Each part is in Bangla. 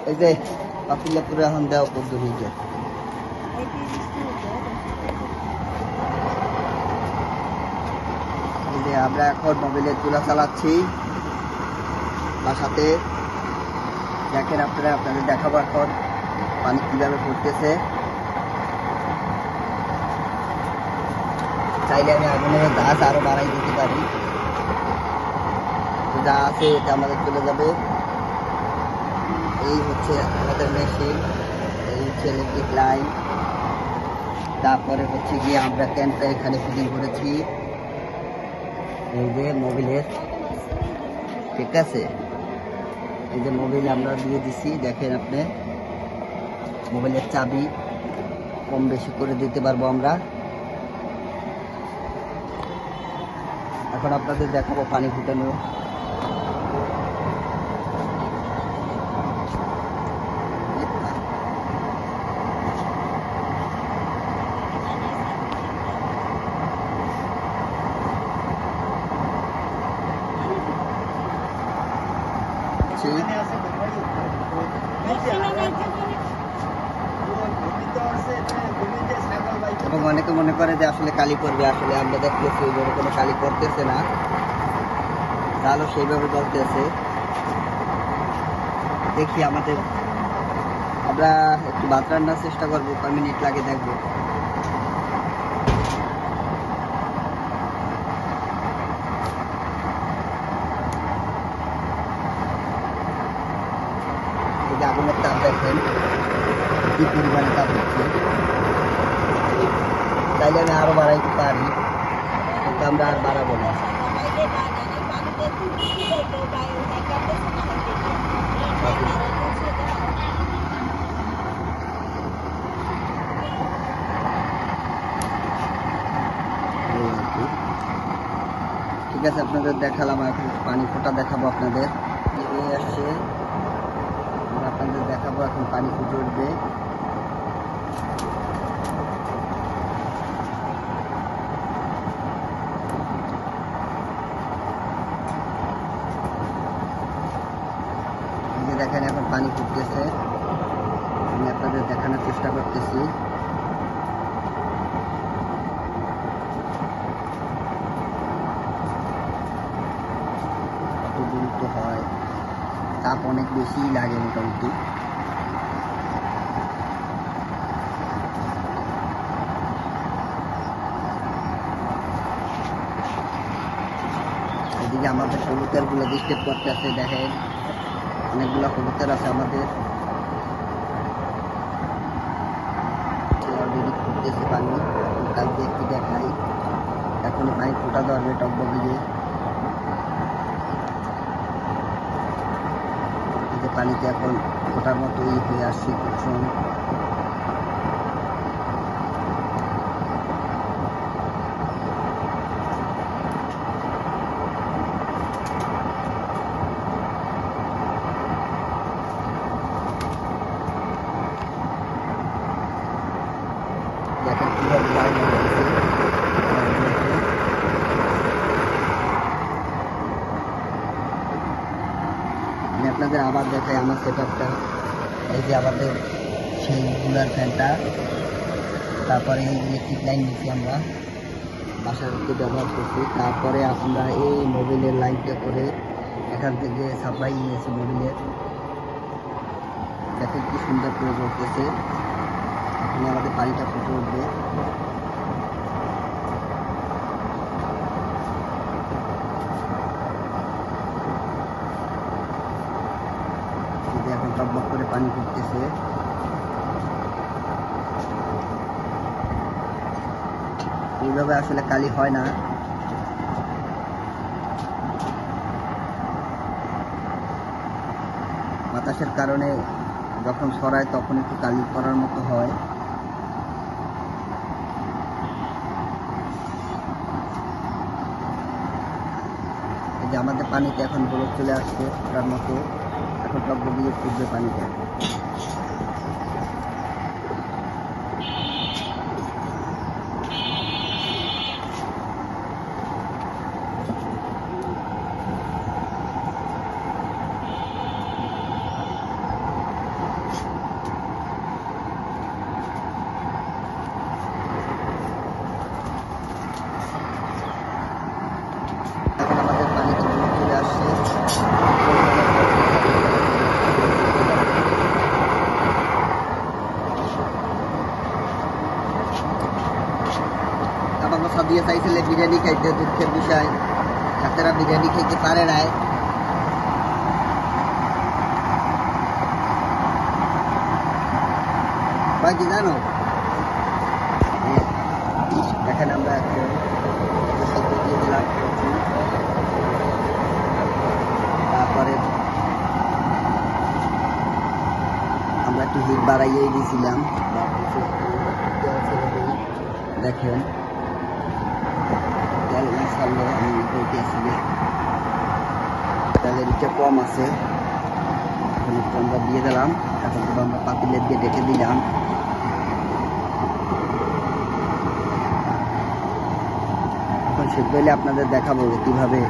এই যে পাতিলে পুরো এখন দেওয়া পদ্ধতিতে এই যে আমরা এখন মোবাইলের চুলা চালাচ্ছি বাসাতে। দেখেন আপনারা, আপনাদের দেখাবো এখন পানি কিভাবে পড়তেছে। চাইলে আমি আগুনের গাছ আরো বাড়াই দিতে পারি, যা আছে এটা আমাদের চলে যাবে। এই হচ্ছে আমাদের মেশিন, এই হচ্ছে ইলেকট্রিক লাইন, তারপরে হচ্ছে গিয়ে আমরা ক্যানটা এখানে ফিটিং করেছি এই যে মোবিলের, ঠিক আছে। এই যে মোবিল আমরা দিয়ে দিছি, দেখেন আপনি মোবাইলের চাবি কম বেশি করে দিতে পারবো আমরা। এখন আপনাদের দেখাবো পানি ফুটানো। এবং অনেকে মনে করে যে আসলে কালি করবে, আসলে আমরা দেখতেছি ওইভাবে কোনো কালি করতেছে না, তাহলে সেইভাবে চলতেছে। দেখি আমরা একটু ভাত রান্নার চেষ্টা করবো, কয় মিনিট লাগে দেখবো। আগুনের তাপ দেখেন কি পরিমাণে তাপ হচ্ছে। চাইলে আমি আরো বাড়াইতে পারি, কিন্তু আমরা আর বাড়াবো না। ঠিক আছে, আপনাদের দেখালাম, এখন পানি ফোটা দেখাবো আপনাদের। আসছে আপনাদের দেখাবো, এখন পানি ফুটে উঠবে। দেখেন এখন পানি ফুটতেছে, আমি আপনাদের দেখানোর চেষ্টা করতেছি। কত দ্রুত হয়, তাপ অনেক বেশি লাগে মোটামুটি। এদিকে আমাদের কবুতর গুলো ডিস্টার্ব করতেছে, দেখেন অনেকগুলো কবুতর আছে আমাদের। ফুটতেছে পানি, কালকে একটু দেখাই, এখন পানি ফোটা ধরবে টকবগিয়ে। পানিতে এখন ফোটার মতো হয়ে আসছে কুসুম। দেখেন কিভাবে লাইন হয়েছে। আমি আপনাদের আবার দেখাই আমার সেটআপটা। এই যে আমাদের সেই কুলার ফ্যানটা, তারপরে এই ইলেকট্রিক লাইন নিচ্ছি আমরা বাসার মধ্যে ব্যবহার করছি, তারপরে আমরা এই মোবিলের লাইনটা করে এখান থেকে সাপ্লাই নিয়েছি মোবিলের। দেখেন কি সুন্দর করে চলতেছে, এখন আমাদের পানিটা ফুটে উঠবে। এখন টকবক করে পানি ফুটতেছে। এইভাবে আসলে কালি হয় না, বাতাসের কারণে যখন সরায় তখন একটু কালি করার মতো হয়। এই যে আমাদের পানিতে এখন বরফ চলে আসছে তার মতো, এখন টকবক দিয়ে ফুটবে পানিটা। বিরিয়ানি খাইতে দুঃখের বিষয় ছাত্ররা বিরিয়ানি খাইতে পারে নাই। বাকি জানো দেখেন আমরা দিয়ে দিলাম, তারপরে আমরা একটু হিট বাড়াইয়েই দিয়েছিলাম। দেখেন তেল না ছাড়লে আমি বলতে আসলে তেলের দিকটা কম আছে, এখন একটু আমরা দিয়ে দিলাম। এখন তো আমরা পাতিলের দিয়ে ডেকে দিলাম। এখন সেদ্ধ হলে আপনাদের দেখাবো যে কীভাবে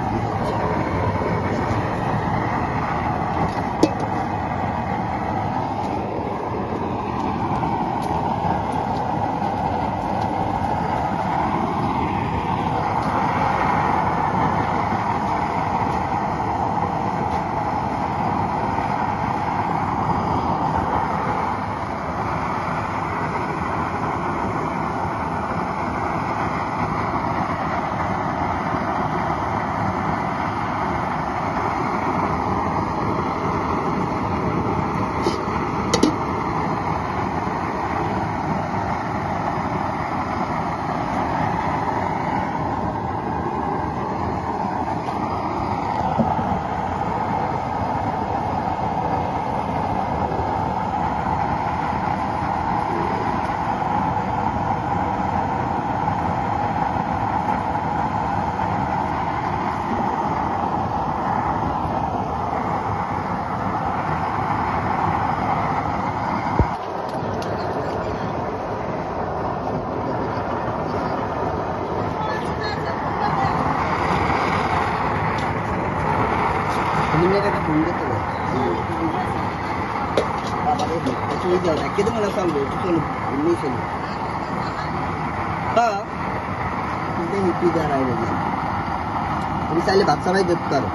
তুমি চাইলে ভাত ছাড়াই দেখতে পারো,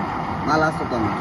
মাল আসতো তো আমার।